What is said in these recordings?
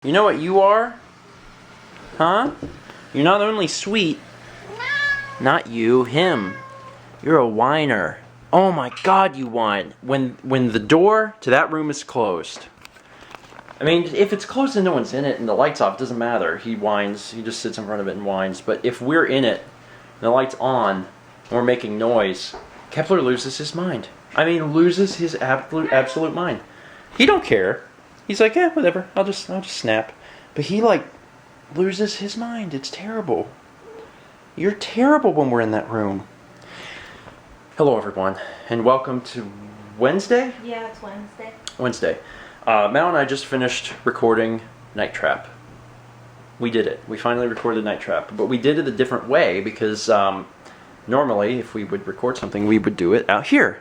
You know what you are? Huh? You're not only sweet. Not you, him. You're a whiner. Oh my god, you whine. When the door to that room is closed. I mean, if it's closed and no one's in it and the light's off, it doesn't matter. He whines. He just sits in front of it and whines. But if we're in it and the light's on and we're making noise, Kepler loses his mind. I mean, loses his absolute mind. He don't care. He's like, yeah, whatever. I'll just snap. But he loses his mind. It's terrible. You're terrible when we're in that room. Hello, everyone, and welcome to Wednesday? Yeah, it's Wednesday. Wednesday. Mal and I just finished recording Night Trap. We did it. We finally recorded Night Trap, but we did it a different way because normally, if we would record something, we would do it out here.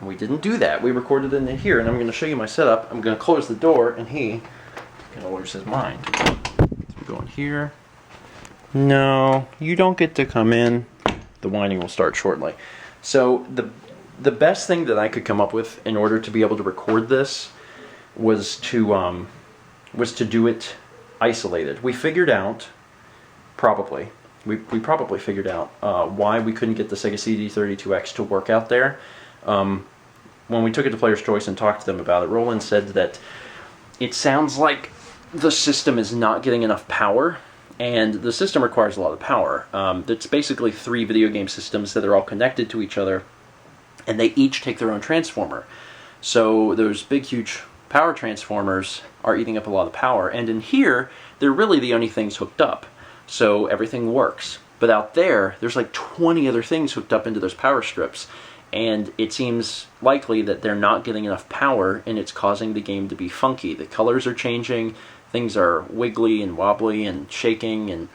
And we didn't do that. We recorded it in here, and I'm going to show you my setup. I'm going to close the door, and he going to lose his mind. So we go in here. No, you don't get to come in. The whining will start shortly. So the best thing that I could come up with in order to be able to record this was to do it isolated. We figured out, probably, we probably figured out why we couldn't get the Sega CD 32X to work out there. When we took it to Player's Choice and talked to them about it, Roland said that it sounds like the system is not getting enough power, and the system requires a lot of power. It's basically 3 video game systems that are all connected to each other, and they each take their own transformer. So those big, huge power transformers are eating up a lot of power, and in here, they're really the only things hooked up. So everything works. But out there, there's like 20 other things hooked up into those power strips. And it seems likely that they're not getting enough power, and it's causing the game to be funky. The colors are changing, things are wiggly and wobbly and shaking, and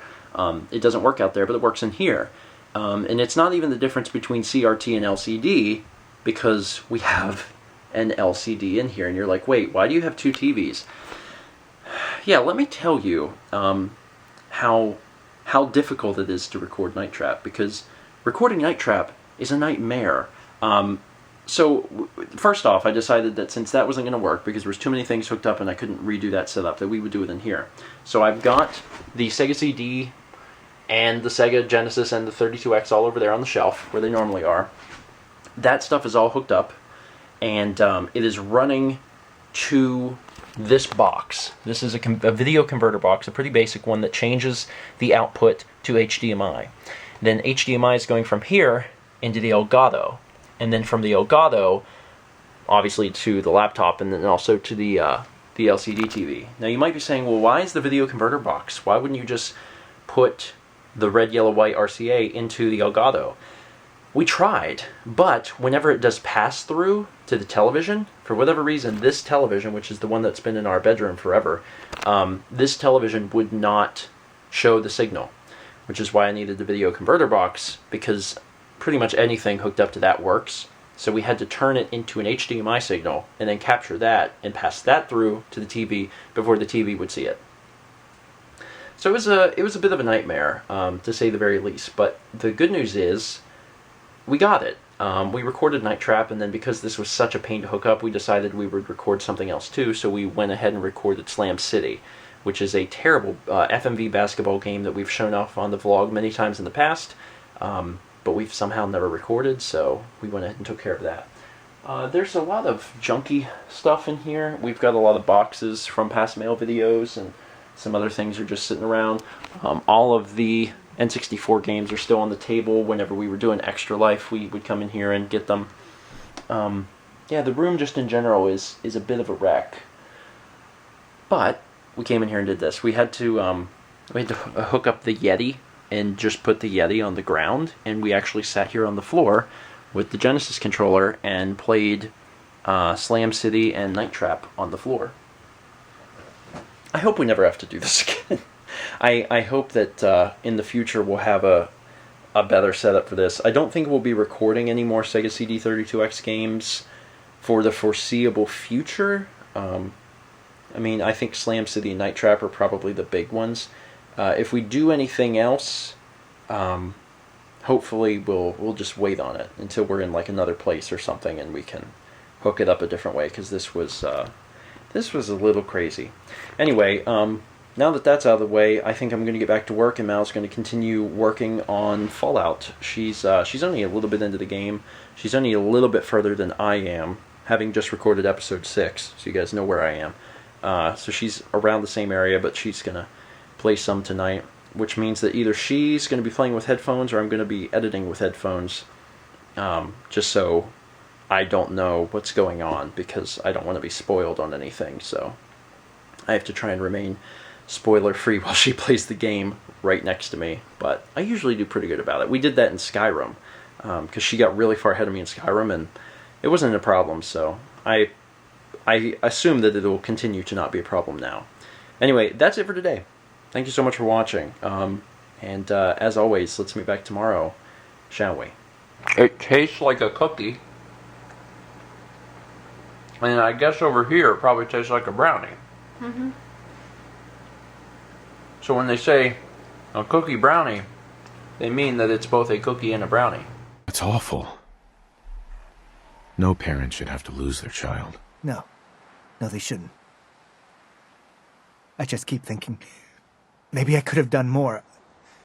it doesn't work out there, but it works in here. And it's not even the difference between CRT and LCD, because we have an LCD in here, and you're like, wait, why do you have 2 TVs? Yeah, let me tell you how difficult it is to record Night Trap, because recording Night Trap is a nightmare. So first off, I decided that since that wasn't going to work because there was too many things hooked up and I couldn't redo that setup, that we would do it in here. So I've got the Sega CD and the Sega Genesis and the 32X all over there on the shelf where they normally are. That stuff is all hooked up, and it is running to this box. This is a video converter box, a pretty basic one that changes the output to HDMI. Then HDMI is going from here into the Elgato, and then from the Elgato, obviously to the laptop, and then also to the LCD TV. Now you might be saying, well, why is the video converter box? Why wouldn't you just put the red, yellow, white RCA into the Elgato? We tried, but whenever it does pass through to the television, for whatever reason, this television, which is the one that's been in our bedroom forever, this television would not show the signal, which is why I needed the video converter box, because pretty much anything hooked up to that works. So we had to turn it into an HDMI signal and then capture that and pass that through to the TV before the TV would see it. So it was a bit of a nightmare, to say the very least. But the good news is we got it. We recorded Night Trap, and then because this was such a pain to hook up, we decided we would record something else too. So we went ahead and recorded Slam City, which is a terrible FMV basketball game that we've shown off on the vlog many times in the past, but we've somehow never recorded, so we went ahead and took care of that. There's a lot of junky stuff in here. We've got a lot of boxes from past mail videos, and some other things are just sitting around. All of the N64 games are still on the table. Whenever we were doing Extra Life, we would come in here and get them. Yeah, the room just in general is a bit of a wreck. But we came in here and did this. We had to hook up the Yeti and just put the Yeti on the ground, and we actually sat here on the floor with the Genesis controller and played Slam City and Night Trap on the floor. I hope we never have to do this again. I hope that in the future we'll have a better setup for this. I don't think we'll be recording any more Sega CD 32X games for the foreseeable future. I mean, I think Slam City and Night Trap are probably the big ones. If we do anything else, hopefully we'll just wait on it until we're in like another place or something, and we can hook it up a different way, because this was This was a little crazy. Anyway, now that that's out of the way, I think I'm going to get back to work, and Mal's going to continue working on Fallout. She's only a little bit into the game. She's only a little bit further than I am, having just recorded episode 6, so you guys know where I am. So she's around the same area, but she's going to play some tonight, which means that either she's going to be playing with headphones or I'm going to be editing with headphones, just so I don't know what's going on, because I don't want to be spoiled on anything, so I have to try and remain spoiler-free while she plays the game right next to me, but I usually do pretty good about it. We did that in Skyrim, because she got really far ahead of me in Skyrim, and it wasn't a problem, so I assume that it will continue to not be a problem now. Anyway, that's it for today. Thank you so much for watching, and as always, let's meet back tomorrow, shall we? It tastes like a cookie, and I guess over here it probably tastes like a brownie. Mm-hmm. So when they say a cookie brownie, they mean that it's both a cookie and a brownie. It's awful. No parent should have to lose their child. No, they shouldn't. I just keep thinking, maybe I could have done more.